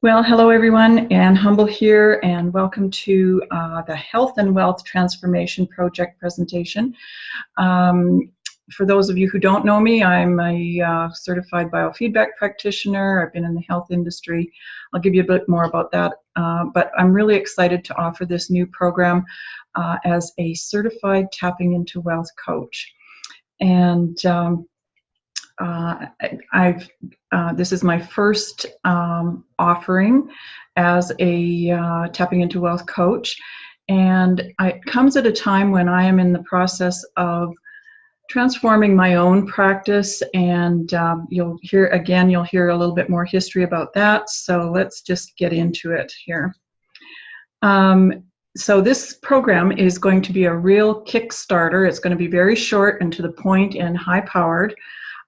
Well, hello everyone, Anne Humble here, and welcome to the Health and Wealth Transformation Project presentation. For those of you who don't know me, I'm a certified biofeedback practitioner. I've been in the health industry. I'll give you a bit more about that, but I'm really excited to offer this new program as a certified Tapping into Wealth coach. And this is my first offering as a Tapping into Wealth coach, and it comes at a time when I am in the process of transforming my own practice, and you'll hear a little bit more history about that. So let's just get into it here. So this program is going to be a real Kickstarter. It's going to be very short and to the point and high-powered.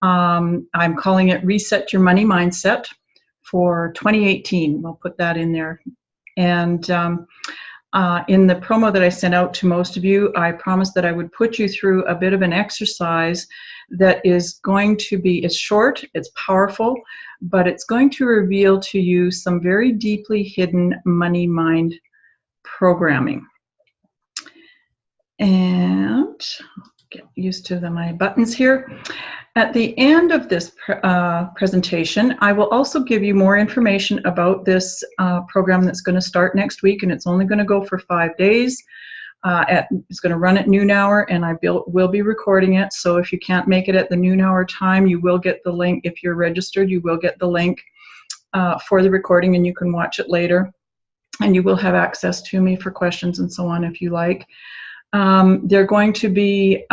I'm calling it Reset Your Money Mindset for 2018. We'll put that in there. And in the promo that I sent out to most of you, I promised that I would put you through a bit of an exercise that is going to be, it's short, it's powerful, but it's going to reveal to you some very deeply hidden money mind programming. And get used to my buttons here. At the end of this presentation, I will also give you more information about this program that's going to start next week, and it's only going to go for 5 days. It's going to run at noon hour, and I will be recording it. So if you can't make it at the noon hour time, you will get the link. If you're registered, you will get the link for the recording, and you can watch it later. And you will have access to me for questions and so on if you like. They're going to be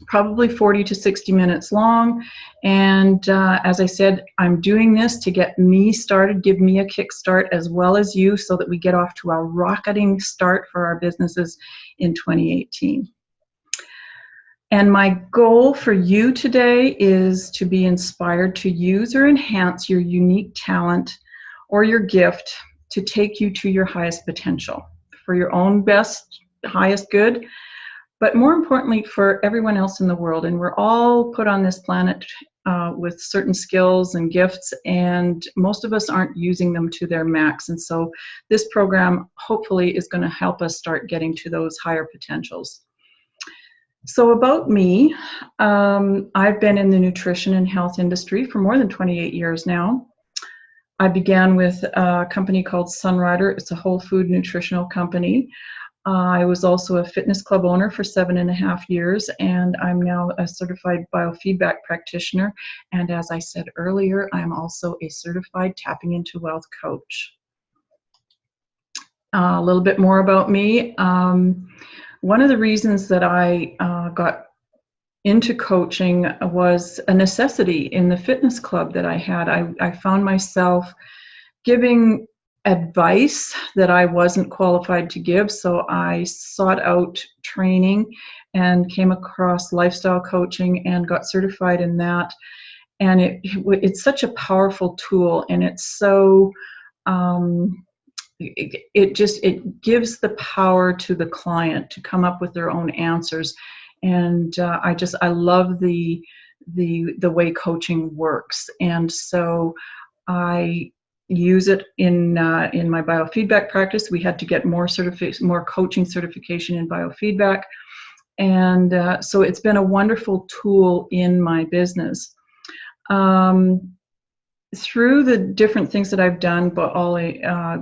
probably 40 to 60 minutes long, and as I said, I'm doing this to get me started, give me a kickstart as well as you, so that we get off to a rocketing start for our businesses in 2018. And my goal for you today is to be inspired to use or enhance your unique talent or your gift to take you to your highest potential for your own best, highest good, but more importantly for everyone else in the world. And we're all put on this planet with certain skills and gifts, and most of us aren't using them to their max. And so this program hopefully is going to help us start getting to those higher potentials. So about me, I've been in the nutrition and health industry for more than 28 years now. I began with a company called Sunrider. It's a whole food nutritional company. I was also a fitness club owner for 7.5 years, and I'm now a certified biofeedback practitioner. And as I said earlier, I'm also a certified Tapping into Wealth coach. A little bit more about me. One of the reasons that I got into coaching was a necessity in the fitness club that I had. I found myself giving advice that I wasn't qualified to give, so I sought out training and came across lifestyle coaching and got certified in that. And it's such a powerful tool, and it's so it gives the power to the client to come up with their own answers. And I love the way coaching works, and so I use it in my biofeedback practice. We had to get more coaching certification in biofeedback, and so it's been a wonderful tool in my business. Through the different things that I've done, but all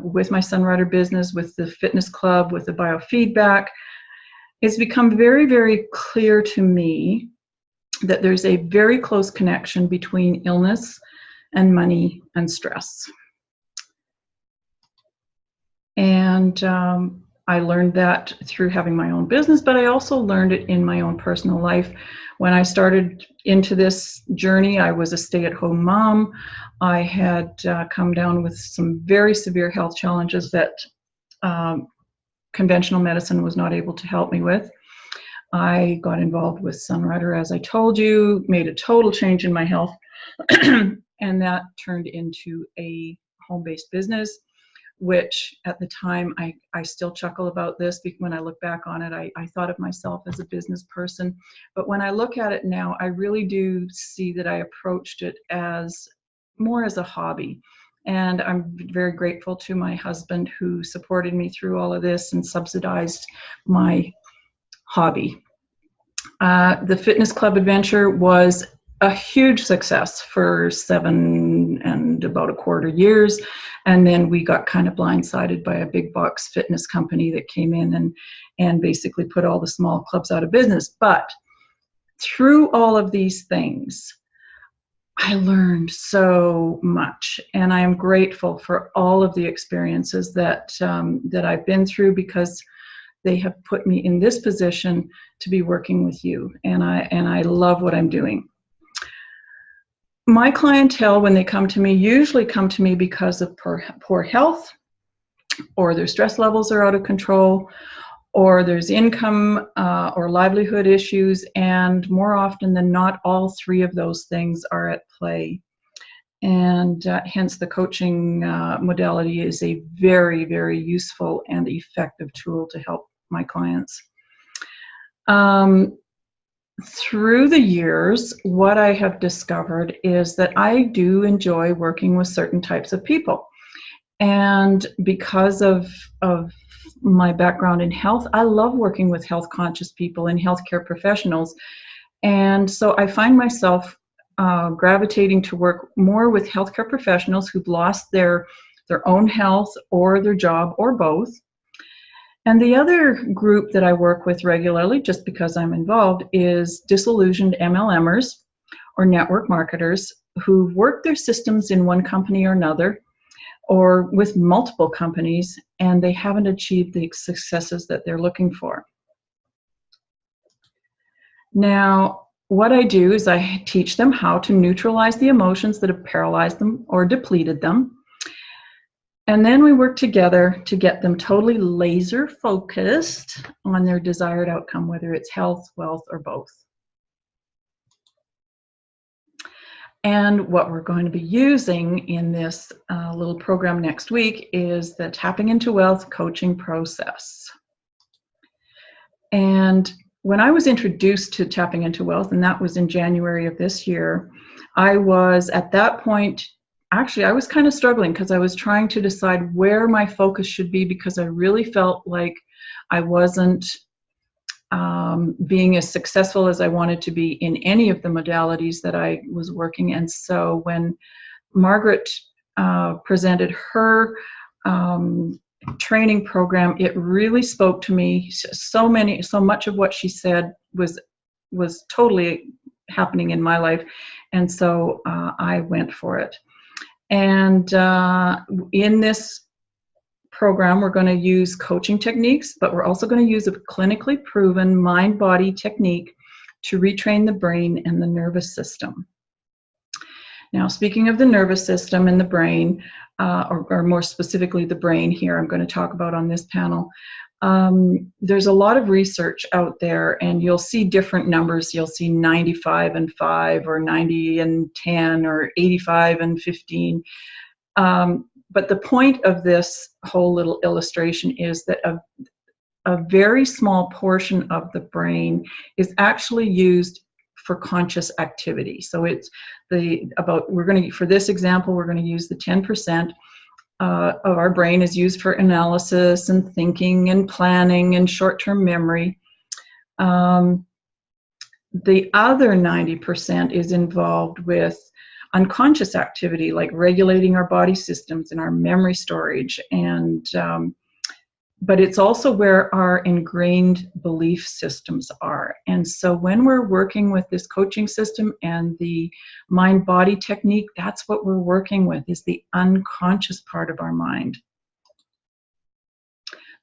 with my Sunrider business, with the fitness club, with the biofeedback, it's become very, very clear to me that there's a very close connection between illness and money and stress. And I learned that through having my own business, but I also learned it in my own personal life. When I started into this journey, I was a stay-at-home mom. I had come down with some very severe health challenges that conventional medicine was not able to help me with. I got involved with Sunrider, as I told you, made a total change in my health, and that turned into a home-based business, which at the time, I still chuckle about this because when I look back on it, I thought of myself as a business person. But when I look at it now, I really do see that I approached it as more as a hobby. And I'm very grateful to my husband who supported me through all of this and subsidized my hobby. The Fitness Club adventure was a huge success for 7 and about a quarter years. And then we got kind of blindsided by a big box fitness company that came in and basically put all the small clubs out of business. But through all of these things, I learned so much, and I am grateful for all of the experiences that I've been through, because they have put me in this position to be working with you, and I love what I'm doing. My clientele, when they come to me, usually come to me because of poor health, or their stress levels are out of control, or there's income or livelihood issues, and more often than not, all three of those things are at play. And hence the coaching modality is a very, very useful and effective tool to help my clients. Through the years, what I have discovered is that I do enjoy working with certain types of people. And because of my background in health, I love working with health conscious people and healthcare professionals. And so I find myself gravitating to work more with healthcare professionals who've lost their own health or their job or both. And the other group that I work with regularly, just because I'm involved, is disillusioned MLMers or network marketers who've worked their systems in one company or another, or with multiple companies, and they haven't achieved the successes that they're looking for. Now, what I do is I teach them how to neutralize the emotions that have paralyzed them or depleted them. And then we work together to get them totally laser focused on their desired outcome, whether it's health, wealth, or both. And what we're going to be using in this little program next week is the Tapping into Wealth coaching process. And when I was introduced to Tapping into Wealth, and that was in January of this year, I was at that point, actually I was kind of struggling because I was trying to decide where my focus should be, because I really felt like I wasn't being as successful as I wanted to be in any of the modalities that I was working. And so when Margaret presented her training program, it really spoke to me. So much of what she said was totally happening in my life. And so I went for it. And in this program, we're going to use coaching techniques, but we're also going to use a clinically proven mind-body technique to retrain the brain and the nervous system. Now, speaking of the nervous system and the brain, or more specifically the brain here, I'm going to talk about on this panel. There's a lot of research out there, and you'll see different numbers. You'll see 95 and 5, or 90 and 10, or 85 and 15. But the point of this whole little illustration is that a very small portion of the brain is actually used for conscious activity. So it's for this example, we're going to use the 10% of our brain is used for analysis and thinking and planning and short-term memory. The other 90% is involved with unconscious activity, like regulating our body systems and our memory storage, and but it's also where our ingrained belief systems are. And so when we're working with this coaching system and the mind-body technique, that's what we're working with, is the unconscious part of our mind.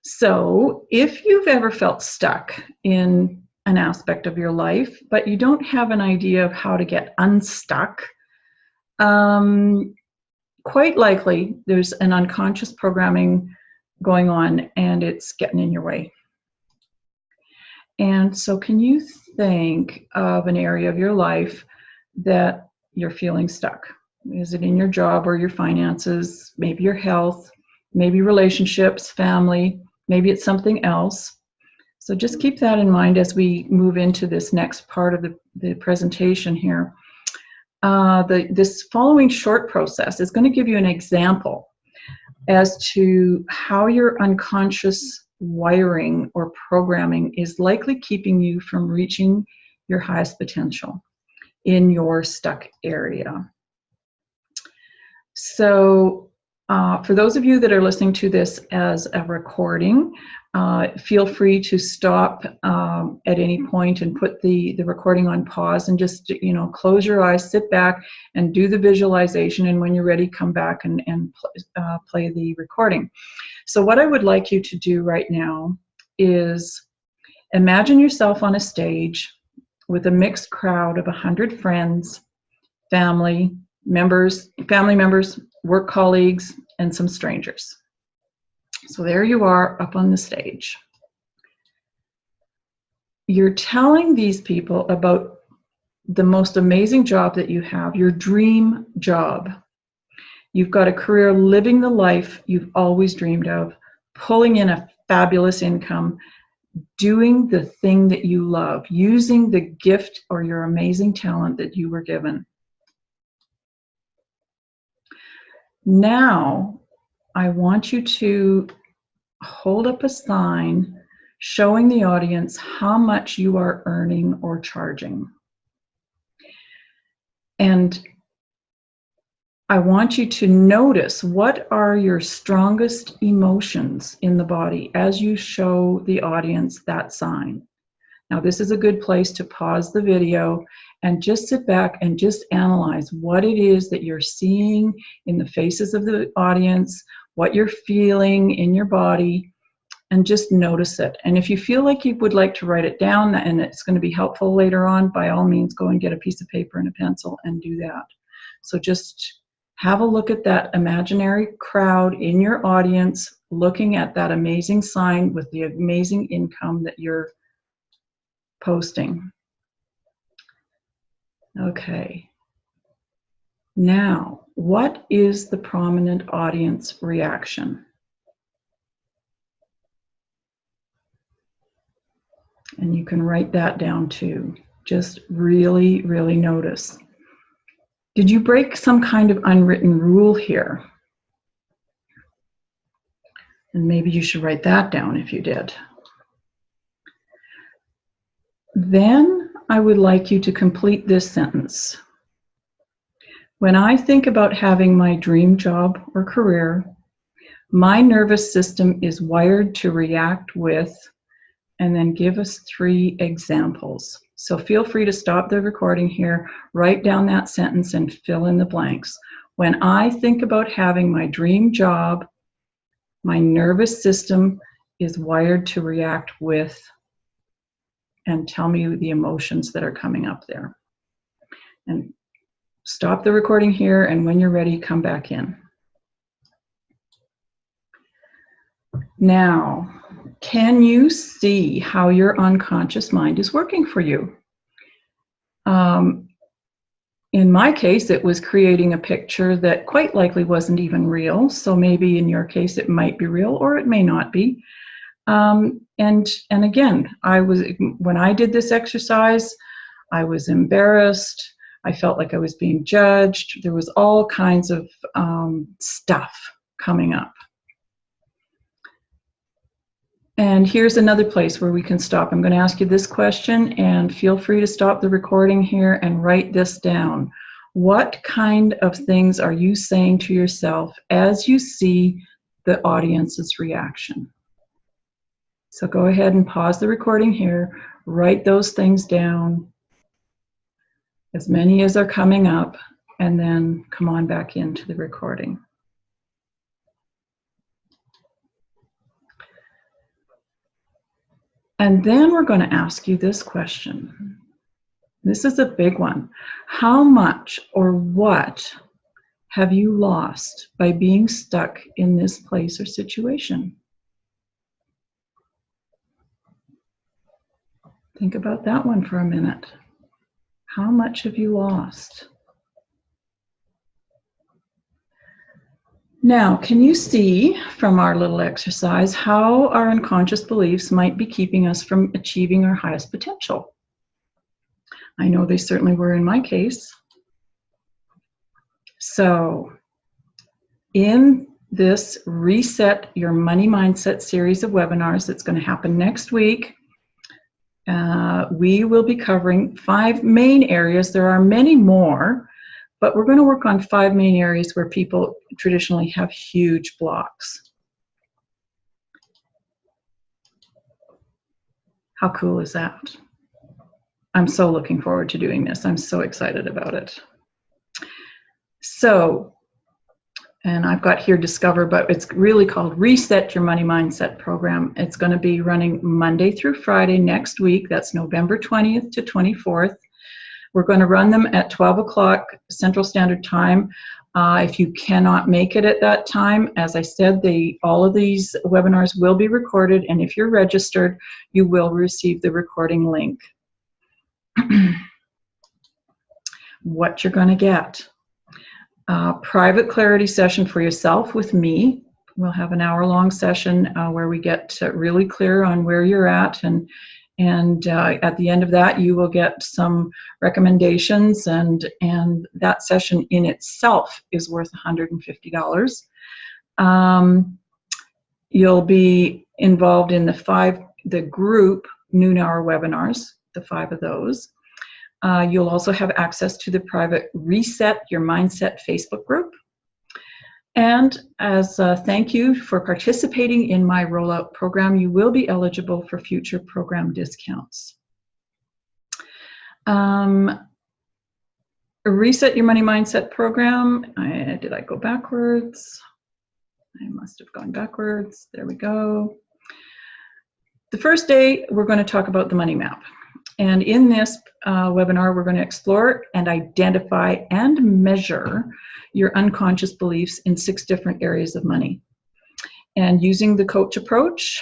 So if you've ever felt stuck in an aspect of your life, but you don't have an idea of how to get unstuck, quite likely there's an unconscious programming going on, and it's getting in your way. And so can you think of an area of your life that you're feeling stuck? Is it in your job or your finances, maybe your health, maybe relationships, family, maybe it's something else? So just keep that in mind as we move into this next part of the presentation here. this following short process is going to give you an example as to how your unconscious wiring or programming is likely keeping you from reaching your highest potential in your stuck area. So for those of you that are listening to this as a recording, feel free to stop at any point and put the recording on pause and just, close your eyes, sit back and do the visualization, and when you're ready, come back and play the recording. So what I would like you to do right now is imagine yourself on a stage with a mixed crowd of 100 friends, family members, work colleagues, and some strangers. So there you are up on the stage. You're telling these people about the most amazing job that you have, your dream job. You've got a career living the life you've always dreamed of, pulling in a fabulous income, doing the thing that you love, using the gift or your amazing talent that you were given. Now, I want you to hold up a sign showing the audience how much you are earning or charging. And I want you to notice what are your strongest emotions in the body as you show the audience that sign. Now, this is a good place to pause the video and just sit back and just analyze what it is that you're seeing in the faces of the audience, what you're feeling in your body, and just notice it. And if you feel like you would like to write it down and it's going to be helpful later on, by all means, go and get a piece of paper and a pencil and do that. So just have a look at that imaginary crowd in your audience, looking at that amazing sign with the amazing income that you're posting. Okay. Now, what is the prominent audience reaction? And you can write that down too. Just really, really notice. Did you break some kind of unwritten rule here? And maybe you should write that down if you did. Then I would like you to complete this sentence. When I think about having my dream job or career, my nervous system is wired to react with, and then give us 3 examples. So feel free to stop the recording here, write down that sentence and fill in the blanks. When I think about having my dream job, my nervous system is wired to react with, and tell me the emotions that are coming up there. And stop the recording here, and when you're ready, come back in. Now, can you see how your unconscious mind is working for you? In my case, it was creating a picture that quite likely wasn't even real. So maybe in your case, it might be real or it may not be. And again, when I did this exercise, I was embarrassed. I felt like I was being judged. There was all kinds of stuff coming up. And here's another place where we can stop. I'm going to ask you this question, and feel free to stop the recording here and write this down. What kind of things are you saying to yourself as you see the audience's reaction? So go ahead and pause the recording here, write those things down, as many as are coming up, and then come on back into the recording. And then we're going to ask you this question. This is a big one. How much or what have you lost by being stuck in this place or situation? Think about that one for a minute. How much have you lost? Now, can you see from our little exercise how our unconscious beliefs might be keeping us from achieving our highest potential? I know they certainly were in my case. So in this Reset Your Money Mindset series of webinars that's going to happen next week, we will be covering 5 main areas. There are many more, but we're going to work on 5 main areas where people traditionally have huge blocks. How cool is that? I'm so looking forward to doing this. I'm so excited about it. So, and I've got here Discover, but it's really called Reset Your Money Mindset Program. It's going to be running Monday through Friday next week. That's November 20th to 24th. We're going to run them at 12 o'clock Central Standard Time. If you cannot make it at that time, as I said, all of these webinars will be recorded, and if you're registered, you will receive the recording link. What you're going to get. Private clarity session for yourself with me. We'll have an hour-long session where we get really clear on where you're at, and at the end of that, you will get some recommendations, and that session in itself is worth $150. You'll be involved in the group noon hour webinars, the 5 of those. You'll also have access to the private Reset Your Mindset Facebook group. And as a thank you for participating in my rollout program, you will be eligible for future program discounts. Reset Your Money Mindset program. Did I go backwards? I must have gone backwards. There we go. The first day, we're going to talk about the money map. And in this webinar, we're going to explore and identify and measure your unconscious beliefs in 6 different areas of money. And using the coach approach,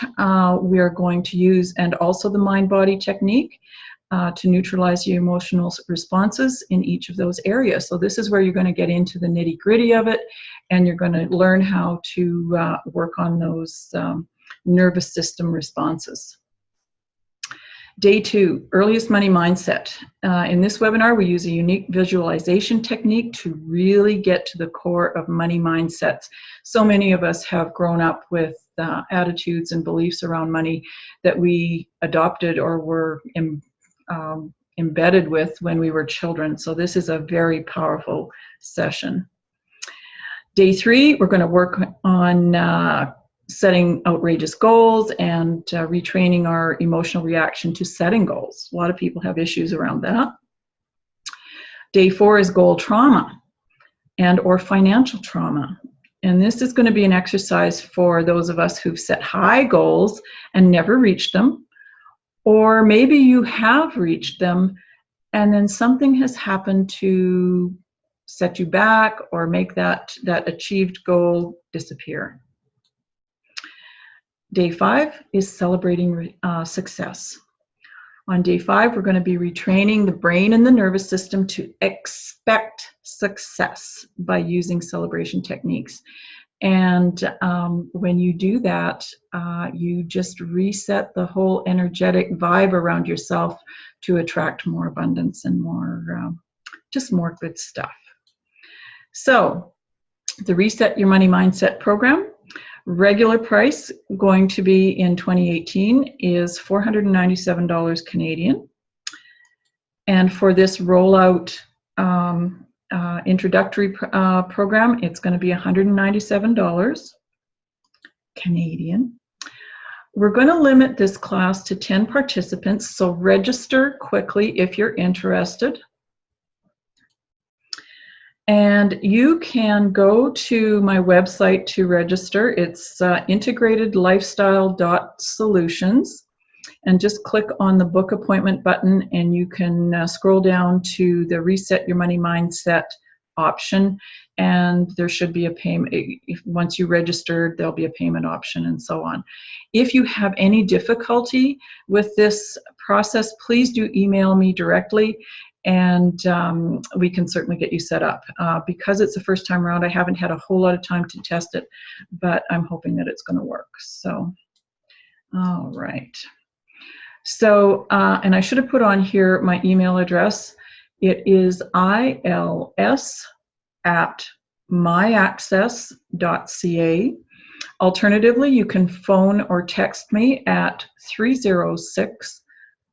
we are going to use, and also the mind-body technique, to neutralize your emotional responses in each of those areas. So this is where you're going to get into the nitty-gritty of it, and you're going to learn how to work on those nervous system responses. Day 2, earliest money mindset. In this webinar, we use a unique visualization technique to really get to the core of money mindsets. So many of us have grown up with attitudes and beliefs around money that we adopted or were embedded with when we were children. So this is a very powerful session. Day 3, we're going to work on setting outrageous goals and retraining our emotional reaction to setting goals. A lot of people have issues around that. Day 4 is goal trauma and or financial trauma. And this is going to be an exercise for those of us who've set high goals and never reached them. Or maybe you have reached them and then something has happened to set you back or make that achieved goal disappear. Day 5 is celebrating success. On day 5, we're going to be retraining the brain and the nervous system to expect success by using celebration techniques. And when you do that, you just reset the whole energetic vibe around yourself to attract more abundance and more, just more good stuff. So the Reset Your Money Mindset program, regular price going to be in 2018 is $497 Canadian. And for this rollout introductory program, it's going to be $197 Canadian. We're going to limit this class to 10 participants, so register quickly if you're interested. And you can go to my website to register. It's integratedlifestyle.solutions, and just click on the book appointment button and you can scroll down to the Reset Your Money Mindset option, and there should be a payment. Once you register, there'll be a payment option and so on. If you have any difficulty with this process, please do email me directly, and we can certainly get you set up. Because it's the first time around, I haven't had a whole lot of time to test it, but I'm hoping that it's going to work. So, all right. So, and I should have put on here my email address. It is ILS at myaccess.ca. Alternatively, you can phone or text me at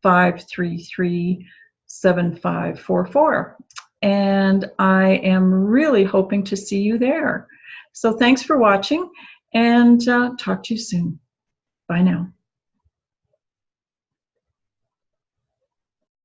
306-533-7544. And I am really hoping to see you there. So thanks for watching, and talk to you soon. Bye now.